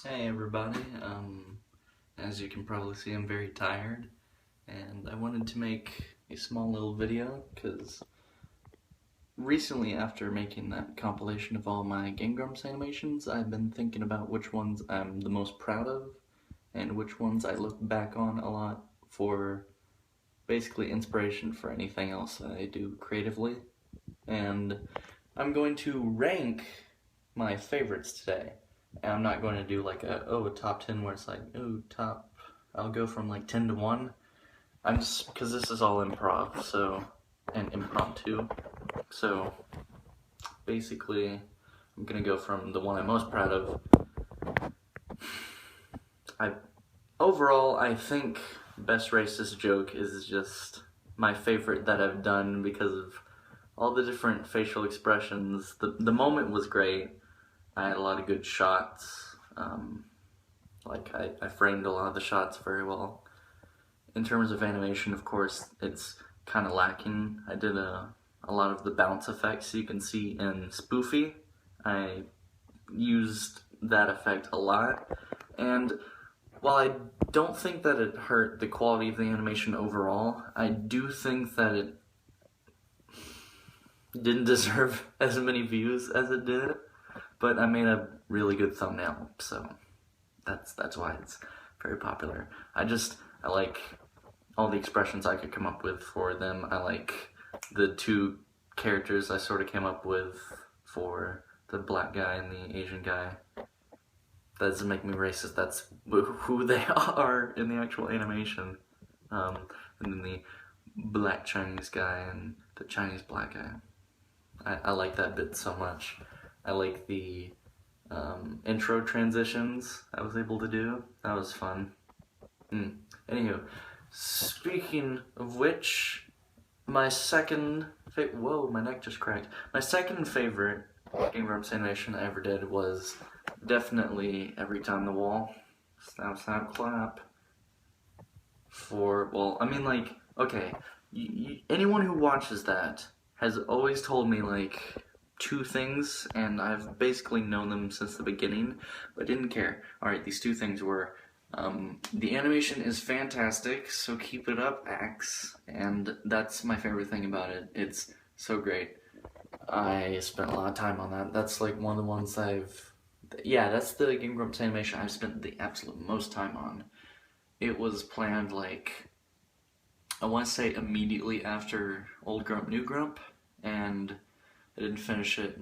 Hey everybody, as you can probably see I'm very tired and I wanted to make a small little video because recently after making that compilation of all my Game Grumps animations I've been thinking about which ones I'm the most proud of and which ones I look back on a lot for basically inspiration for anything else I do creatively, and I'm going to rank my favorites today. And I'm not going to do like a top 10 where it's like, I'll go from like 10 to 1. I'm just, because this is all improv, so, and impromptu. So, basically, I'm going to go from the one I'm most proud of. Overall, I think Best Racist Joke is just my favorite that I've done because of all the different facial expressions. The moment was great. I had a lot of good shots. I framed a lot of the shots very well. In terms of animation, of course, it's kind of lacking. I did a lot of the bounce effects you can see in Spoofy. I used that effect a lot. And while I don't think that it hurt the quality of the animation overall, I do think that it didn't deserve as many views as it did. But I made a really good thumbnail, so that's why it's very popular. I like all the expressions I could come up with for them. I like the two characters I sort of came up with for the black guy and the Asian guy. That doesn't make me racist, that's who they are in the actual animation. And then the black Chinese guy and the Chinese black guy. I like that bit so much. I like the intro transitions I was able to do. That was fun. Anywho, speaking of which, my second whoa, my neck just cracked. My second favorite Game Grumps animation I ever did was definitely Every Time the Wall. Snap, snap, clap. Well, I mean, like, okay, anyone who watches that has always told me, like, two things, and I've basically known them since the beginning, but didn't care. Alright, these two things were, the animation is fantastic, so keep it up, Axe, and that's my favorite thing about it. It's so great. I spent a lot of time on that. That's like one of the ones that's the Game Grumps animation I've spent the absolute most time on. It was planned, like, I want to say immediately after Old Grump, New Grump, and I didn't finish it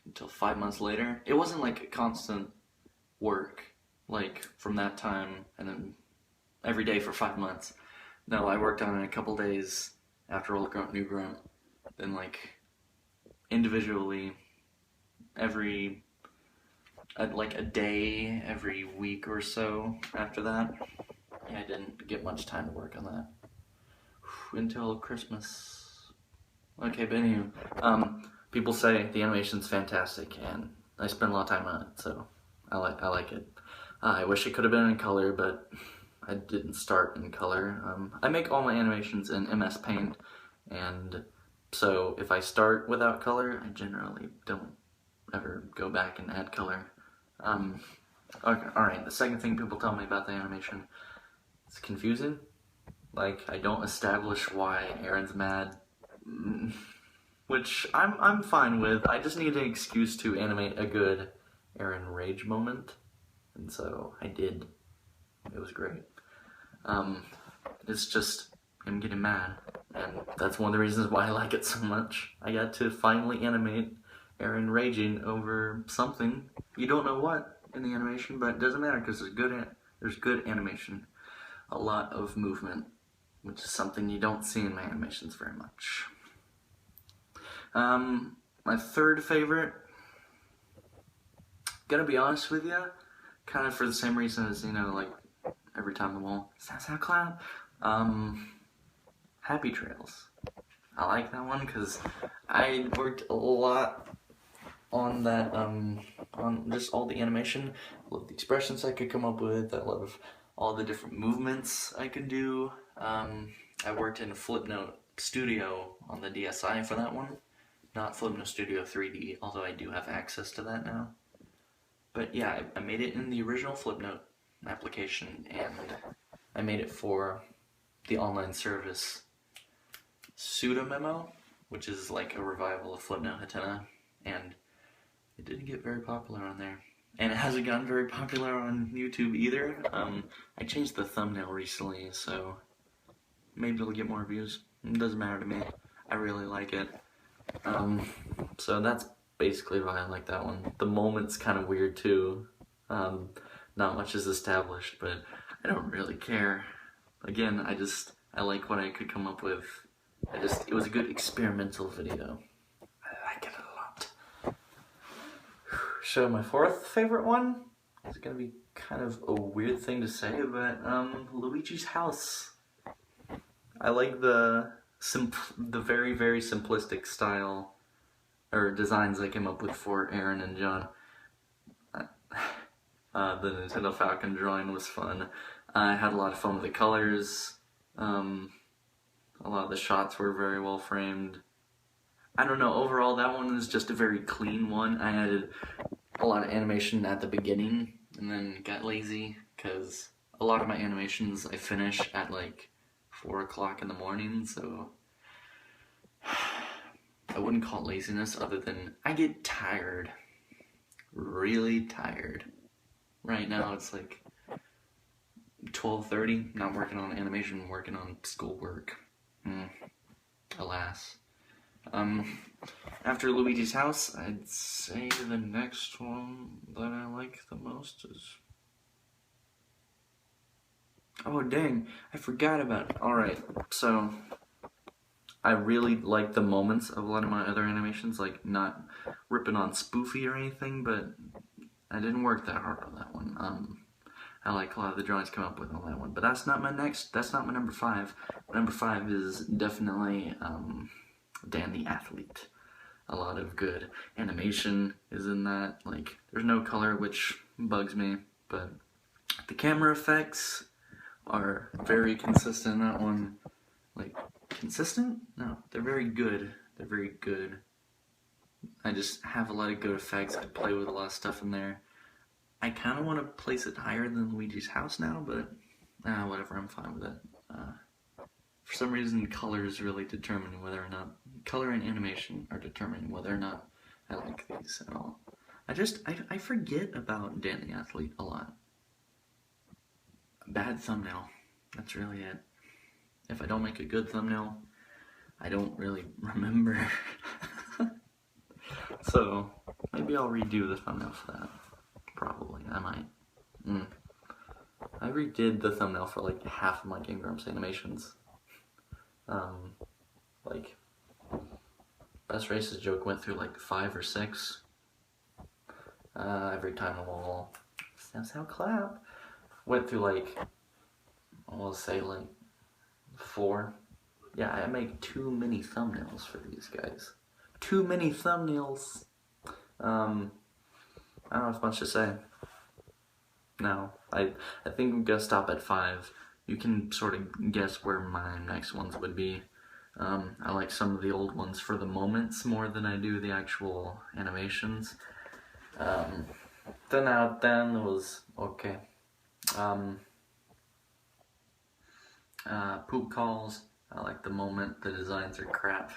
until 5 months later. It wasn't like a constant work, like from that time and then every day for 5 months. No, I worked on it a couple days after Old Grump, New Grump, then like individually like a day every week or so after that. Yeah, I didn't get much time to work on that until Christmas. Okay, but anyway, people say the animation's fantastic, and I spent a lot of time on it, so I like it. I wish it could have been in color, but I didn't start in color. I make all my animations in MS Paint, and so if I start without color, I generally don't ever go back and add color. Okay, alright, the second thing people tell me about the animation, it's confusing. Like, I don't establish why Aaron's mad, which I'm fine with. I just need an excuse to animate a good Aaron rage moment, and so I did. It was great. It's just him getting mad, and that's one of the reasons why I like it so much. I got to finally animate Aaron raging over something. You don't know what in the animation, but it doesn't matter because there's good animation. A lot of movement, which is something you don't see in my animations very much. My third favorite, gonna be honest with you, kind of for the same reason as, like Every Time the Wall, Snap Clap, Happy Trails. I like that one because I worked a lot on that, on just all the animation. I love the expressions I could come up with. I love all the different movements I could do. I worked in Flipnote Studio on the DSi for that one, not Flipnote Studio 3D, although I do have access to that now. But yeah, I made it in the original Flipnote application, and I made it for the online service Pseudomemo, which is like a revival of Flipnote Hatena, and it didn't get very popular on there. And it hasn't gotten very popular on YouTube either. I changed the thumbnail recently, so maybe it'll get more views. It doesn't matter to me. I really like it. So that's basically why I like that one. The moment's kind of weird too. Not much is established, but I don't really care. Again, I like what I could come up with. It was a good experimental video. I like it a lot. So my fourth favorite one is gonna be kind of a weird thing to say, but Luigi's house. I like the very, very simplistic style or designs I came up with for Aaron and John. The Nintendo Falcon drawing was fun. I had a lot of fun with the colors. A lot of the shots were very well framed. I don't know, overall that one is just a very clean one. I added a lot of animation at the beginning and then got lazy because a lot of my animations I finish at like 4 o'clock in the morning, so I wouldn't call it laziness other than I get tired. Really tired. Right now it's like 12:30, not working on animation, working on schoolwork. Alas. After Luigi's house, I'd say the next one that I like the most is... Oh dang, I forgot about it. Alright, so I really like the moments of a lot of my other animations, like not ripping on spoofy or anything, but I didn't work that hard on that one. I like a lot of the drawings come up with on that one, but that's not my number 5. Number 5 is definitely Dan the Athlete. A lot of good animation is in that. Like, there's no color, which bugs me, but the camera effects are very consistent in that one. Like, consistent? No, they're very good. They're very good. I just have a lot of good effects. I play with a lot of stuff in there. I kind of want to place it higher than Luigi's house now, but whatever, I'm fine with it. For some reason, colors really determine whether or not... Color and animation are determining whether or not I like these at all. I forget about Dan the Athlete a lot. Bad thumbnail. That's really it. If I don't make a good thumbnail, I don't really remember. So, maybe I'll redo the thumbnail for that. Probably, I might. I redid the thumbnail for like half of my Game Grumps Animations. Like, Best Races joke went through like 5 or 6. Every time a wall. Snaps how clap. Went through like, I'll say like 4. Yeah, I make too many thumbnails for these guys. Too many thumbnails. I don't have much to say. No, I think I'm gonna stop at 5. You can sort of guess where my next ones would be. I like some of the old ones for the moments more than I do the actual animations. 10 out of 10 was okay. Poop calls, I like the moment, the designs are crap.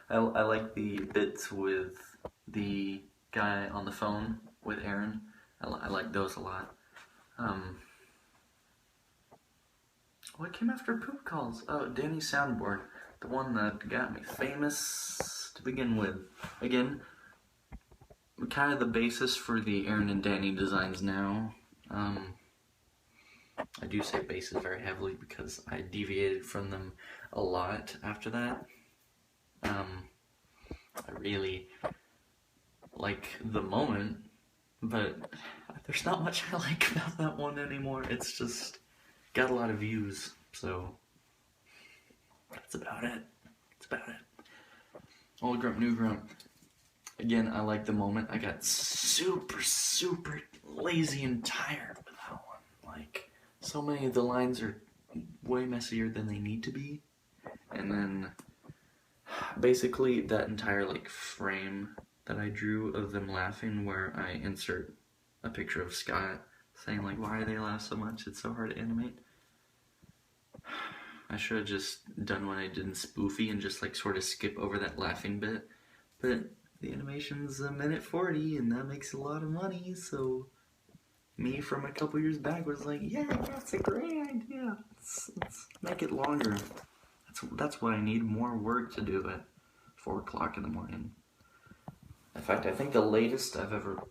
I like the bits with the guy on the phone with Aaron. I like those a lot. What came after poop calls? Oh, Danny's soundboard. The one that got me famous to begin with. Again, kind of the basis for the Aaron and Danny designs now. I do say basis very heavily because I deviated from them a lot after that. I really like the moment, but there's not much I like about that one anymore. It's just got a lot of views, so that's about it. That's about it. Old Grump, New Grump. Again, I like the moment. I got super, super lazy and tired with that one. Like, so many of the lines are way messier than they need to be. And then, basically, that entire, like, frame that I drew of them laughing where I insert a picture of Scott saying like, why do they laugh so much? It's so hard to animate. I should have just done what I did in Spoofy and just like sort of skip over that laughing bit. But the animation's a minute 40 and that makes a lot of money, so me from a couple years back was like, yeah, that's a great idea. Let's make it longer. That's why I need more work to do at 4 o'clock in the morning. In fact, I think the latest I've ever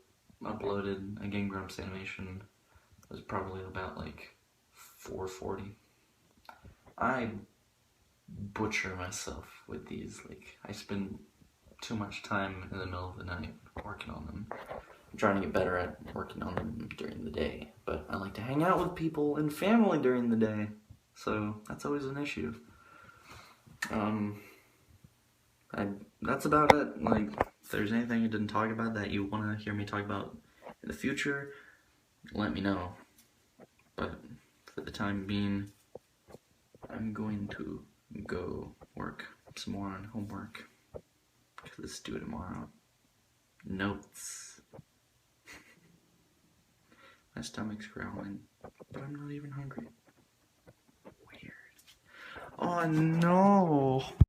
uploaded a Game Grumps animation was probably about like 4:40. I butcher myself with these. Like, I spend too much time in the middle of the night working on them. I'm trying to get better at working on them during the day, but I like to hang out with people and family during the day, so that's always an issue. That's about it. Like, if there's anything I didn't talk about that you want to hear me talk about in the future, let me know. But for the time being, I'm going to go work some more on homework, because it's due tomorrow. Notes. My stomach's growling, but I'm not even hungry. Weird. Oh no!